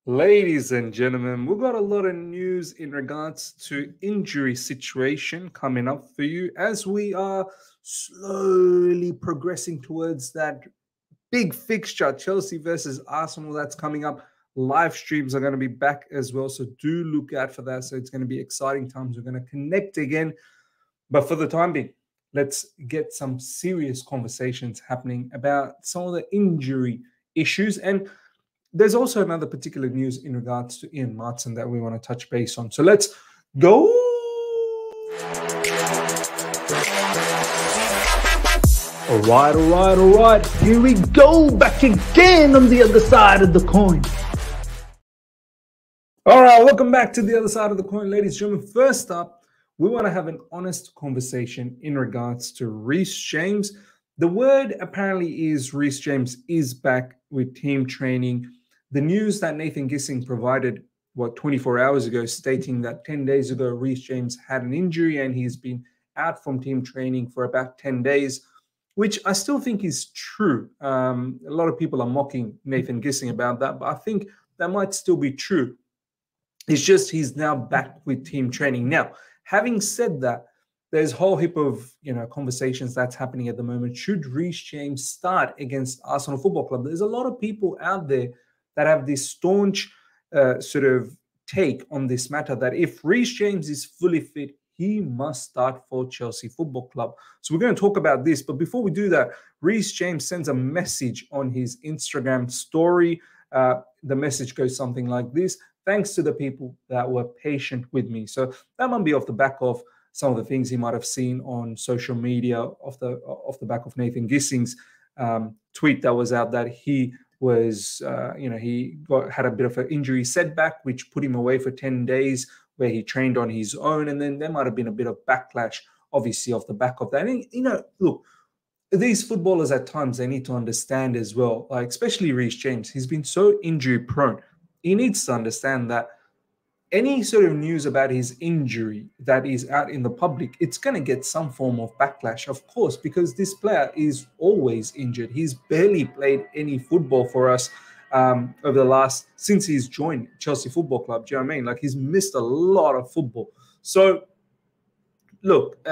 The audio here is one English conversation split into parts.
Ladies and gentlemen, we've got a lot of news in regards to injury situation coming up for you as we are slowly progressing towards that big fixture, Chelsea versus Arsenal, that's coming up. Live streams are going to be back as well, so do look out for that. So it's going to be exciting times. We're going to connect again. But for the time being, let's get some serious conversations happening about some of the injury issues. And there's also another particular news in regards to Ian Marson that we want to touch base on. So let's go. All right. Here we go, back again on the other side of the coin. All right, welcome back to the other side of the coin, ladies and gentlemen. First up, we want to have an honest conversation in regards to Reece James. The word apparently is Reece James is back with team training. The news that Nathan Gissing provided, 24 hours ago, stating that 10 days ago, Reece James had an injury and he's been out from team training for about 10 days, which I still think is true. A lot of people are mocking Nathan Gissing about that, but I think that might still be true. It's just he's now back with team training. Now, having said that, there's a whole heap of conversations that's happening at the moment. Should Reece James start against Arsenal Football Club? There's a lot of people out there that have this staunch sort of take on this matter that if Reece James is fully fit, he must start for Chelsea Football Club. So we're going to talk about this. But before we do that, Reece James sends a message on his Instagram story. The message goes something like this: thanks to the people that were patient with me. So that might be off the back of some of the things he might have seen on social media, off the back of Nathan Gissing's tweet that was out that he was, he had a bit of an injury setback, which put him away for 10 days where he trained on his own. And then there might have been a bit of backlash, obviously, off the back of that. And, look, these footballers at times, they need to understand as well, like especially Reece James, he's been so injury prone. He needs to understand that any sort of news about his injury that is out in the public, it's going to get some form of backlash, of course, because this player is always injured. He's barely played any football for us over the since he's joined Chelsea Football Club. Do you know what I mean? Like, he's missed a lot of football. So, look,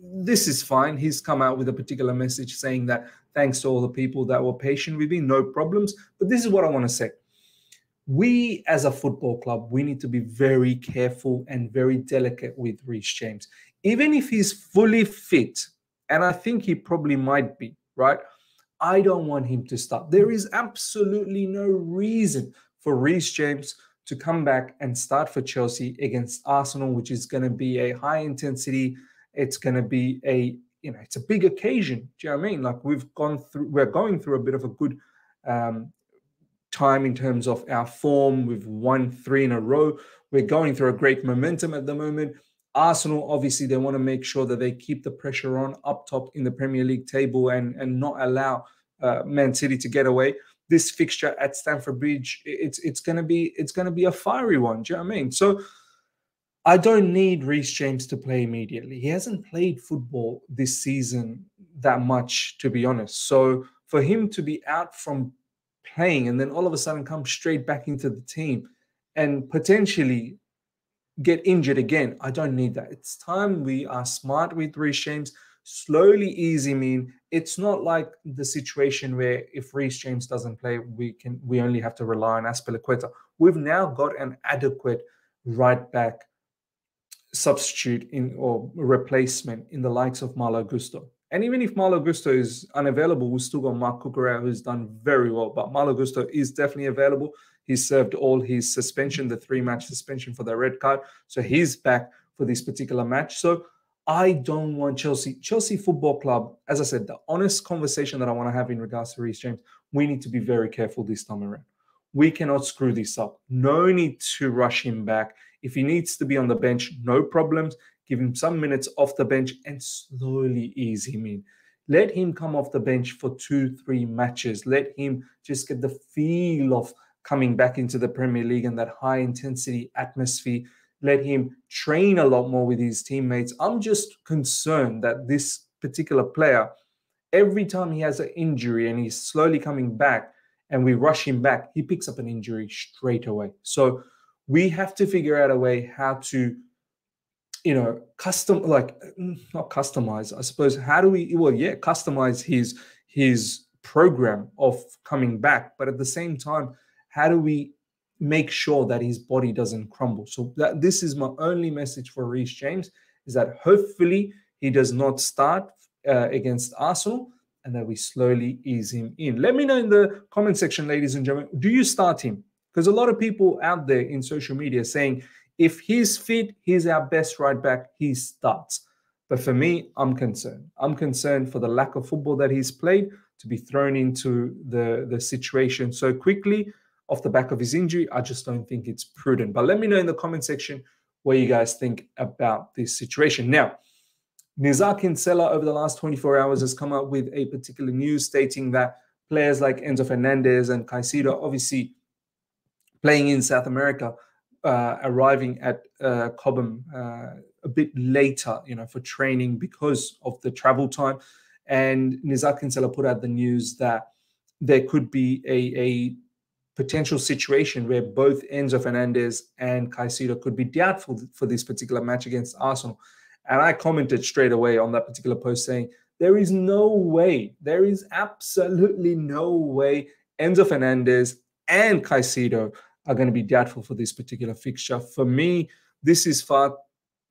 this is fine. He's come out with a particular message saying that thanks to all the people that were patient with me, no problems. But this is what I want to say. We, as a football club, we need to be very careful and very delicate with Reece James. Even if he's fully fit, and I think he probably might be, right? I don't want him to start. There is absolutely no reason for Reece James to come back and start for Chelsea against Arsenal, which is going to be a high intensity. It's going to be it's a big occasion. Do you know what I mean? Like, we're going through a bit of a good time in terms of our form. We've won 3 in a row. We're going through a great momentum at the moment. Arsenal, obviously, they want to make sure that they keep the pressure on up top in the Premier League table and not allow Man City to get away. This fixture at Stamford Bridge, it's going to be a fiery one. Do you know what I mean? So I don't need Reece James to play immediately. He hasn't played football this season that much, to be honest. So for him to be out from playing and then all of a sudden come straight back into the team and potentially get injured again, I don't need that. It's time we are smart with Reece James. Slowly ease him in. It's not like the situation where if Reece James doesn't play, we only have to rely on Azpilicueta. We've now got an adequate right back substitute or replacement in the likes of Malo Gusto. And even if Malo Gusto is unavailable, we've still got Marc Cucurella, who's done very well. But Malo Gusto is definitely available. He's served all his suspension, the 3-match suspension for the red card. So he's back for this particular match. So I don't want Chelsea Football Club, as I said, the honest conversation that I want to have in regards to Reece James, we need to be very careful this time around. We cannot screw this up. No need to rush him back. If he needs to be on the bench, no problems. Give him some minutes off the bench and slowly ease him in. Let him come off the bench for 2-3 matches. Let him just get the feel of coming back into the Premier League and that high-intensity atmosphere. Let him train a lot more with his teammates. I'm just concerned that this particular player Every time he has an injury and he's slowly coming back and we rush him back, he picks up an injury straight away. So we have to figure out a way how to, not customize, I suppose. How do we, customize his program of coming back, but at the same time, how do we make sure that his body doesn't crumble? So this is my only message for Reece James, is that hopefully he does not start against Arsenal, and that we slowly ease him in. Let me know in the comment section, ladies and gentlemen, do you start him? Because a lot of people out there in social media saying, if he's fit, he's our best right back, he starts. But for me, I'm concerned. I'm concerned for the lack of football that he's played, to be thrown into the situation so quickly off the back of his injury. I just don't think it's prudent. But let me know in the comment section what you guys think about this situation. Now, Enzo Caicedo over the last 24 hours has come up with a particular news stating that players like Enzo Fernandez and Caicedo, obviously playing in South America, arriving at Cobham a bit later, for training because of the travel time. And Enzo Caicedo put out the news that there could be a potential situation where both Enzo Fernandez and Caicedo could be doubtful for this particular match against Arsenal. And I commented straight away on that particular post saying, there is no way, there is absolutely no way Enzo Fernandez and Caicedo are going to be doubtful for this particular fixture. For me, this is far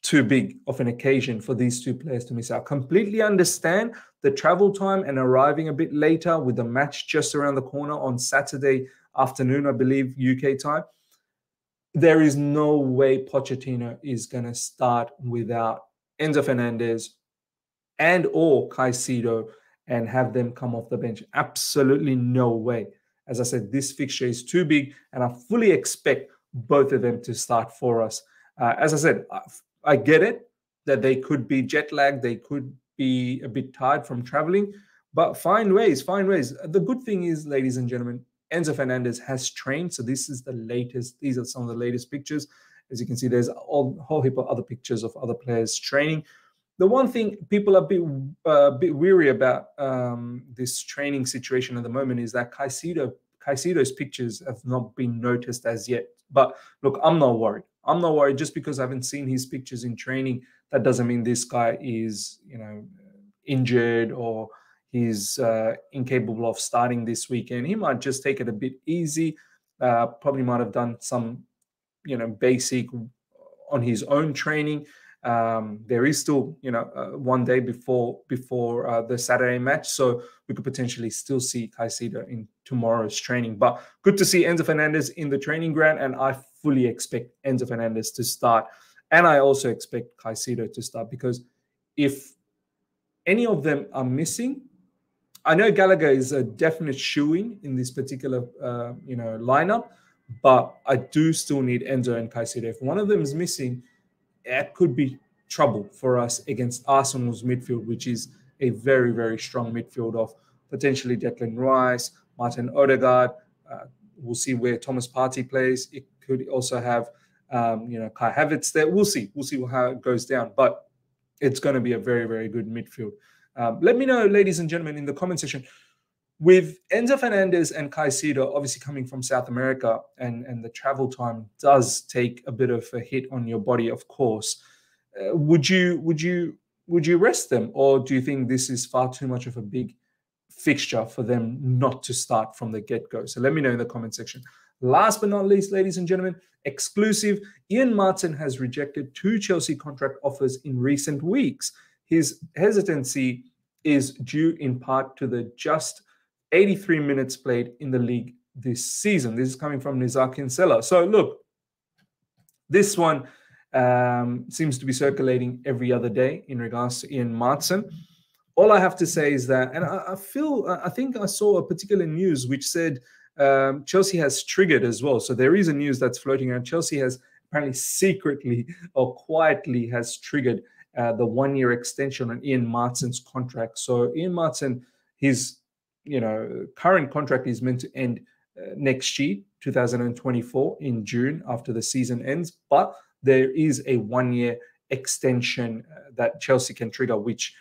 too big of an occasion for these two players to miss out. Completely understand the travel time and arriving a bit later with the match just around the corner on Saturday afternoon, I believe, UK time. There is no way Pochettino is going to start without Enzo Fernandez and or Caicedo and have them come off the bench. Absolutely no way. As I said, this fixture is too big, and I fully expect both of them to start for us. As I said, I get it that they could be jet lagged, they could be a bit tired from traveling, but find ways, find ways. The good thing is, ladies and gentlemen, Enzo Fernandez has trained, so this is the latest. These are some of the latest pictures. As you can see, there's a whole heap of other pictures of other players training. The one thing people are a bit weary about this training situation at the moment is that Caicedo's pictures have not been noticed as yet. But look, I'm not worried. I'm not worried. Just because I haven't seen his pictures in training, that doesn't mean this guy is, injured or he's incapable of starting this weekend. He might just take it a bit easy. Probably might have done some, basic on his own training. There is still, one day before the Saturday match, so we could potentially still see Caicedo in tomorrow's training. But good to see Enzo Fernandez in the training ground, and I fully expect Enzo Fernandez to start, and I also expect Caicedo to start, because if any of them are missing, I know Gallagher is a definite shoo-in in this particular lineup, but I do still need Enzo and Caicedo. If one of them is missing, it could be trouble for us against Arsenal's midfield, which is a very, very strong midfield of potentially Declan Rice, Martin Odegaard. We'll see where Thomas Partey plays. It could also have, Kai Havertz there. We'll see. We'll see how it goes down. But it's going to be a very, very good midfield. Let me know, ladies and gentlemen, in the comment section. With Enzo Fernandez and Caicedo obviously coming from South America, and the travel time does take a bit of a hit on your body, of course. Would you rest them, or do you think this is far too much of a big fixture for them not to start from the get-go? So let me know in the comment section. Last but not least, ladies and gentlemen, exclusive, Ian Maatsen has rejected 2 Chelsea contract offers in recent weeks. His hesitancy is due in part to the just 83 minutes played in the league this season. This is coming from Enzo Caicedo. So look, this one seems to be circulating every other day in regards to Ian Marson. All I have to say is that, and I think I saw a particular news which said Chelsea has triggered as well. So there is a news that's floating around. Chelsea has apparently secretly or quietly has triggered the 1-year extension on Ian Martson's contract. So Ian Marson, his current contract is meant to end next year, 2024, in June after the season ends. But there is a 1-year extension that Chelsea can trigger, which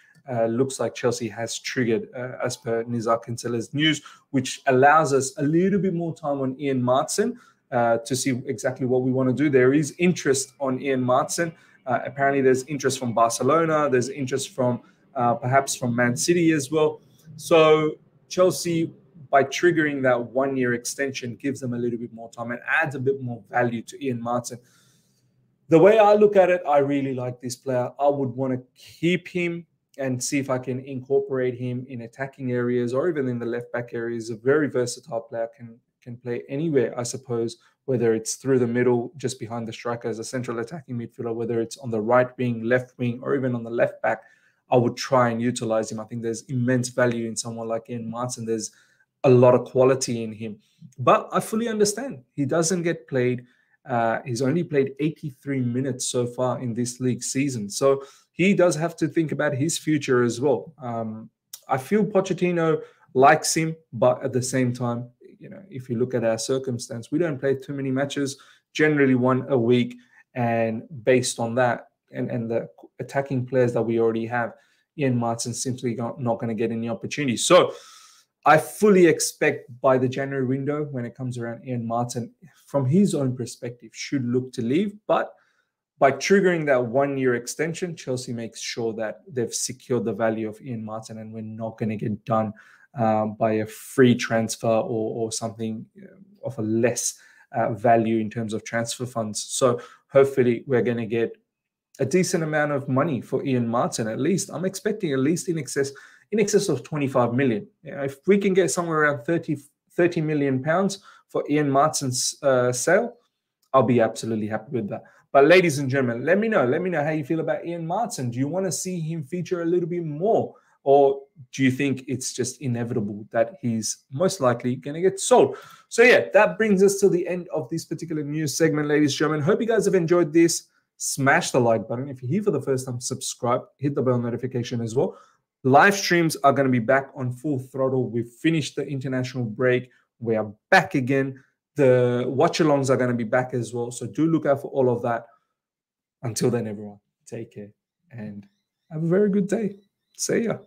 looks like Chelsea has triggered, as per Nizar Kinsella's news, which allows us a little bit more time on Ian Maatsen to see exactly what we want to do. There is interest on Ian Maatsen. Apparently, there's interest from Barcelona. There's interest from perhaps from Man City as well. So Chelsea, by triggering that one-year extension, gives them a little bit more time and adds a bit more value to Ian Maatsen. The way I look at it, I really like this player. I would want to keep him and see if I can incorporate him in attacking areas or even in the left-back areas. A very versatile player, can play anywhere, I suppose, whether it's through the middle, just behind the striker as a central attacking midfielder, whether it's on the right wing, left wing, or even on the left back. I would try and utilize him. I think there's immense value in someone like Ian Marson. There's a lot of quality in him. But I fully understand. He doesn't get played. He's only played 83 minutes so far in this league season. So he does have to think about his future as well. I feel Pochettino likes him, but at the same time, you know, if you look at our circumstance, we don't play too many matches, generally one a week. And based on that and the attacking players that we already have, Ian Marson simply not going to get any opportunities. So I fully expect by the January window, when it comes around, Ian Marson, from his own perspective, should look to leave. But by triggering that one-year extension, Chelsea makes sure that they've secured the value of Ian Marson, and we're not going to get done by a free transfer or something of a less value in terms of transfer funds. So hopefully we're going to get a decent amount of money for Ian Marson. At least I'm expecting at least in excess of 25 million. You know, if we can get somewhere around 30 million pounds for Ian Marson's sale, I'll be absolutely happy with that. But ladies and gentlemen, let me know how you feel about Ian Marson. Do you want to see him feature a little bit more? Or do you think it's just inevitable that he's most likely going to get sold? So yeah, that brings us to the end of this particular news segment, ladies and gentlemen. Hope you guys have enjoyed this. Smash the like button. If you're here for the first time, subscribe. Hit the bell notification as well. Live streams are going to be back on full throttle. We've finished the international break. We are back again. The watch-alongs are going to be back as well. So do look out for all of that. Until then, everyone, take care and have a very good day. See ya.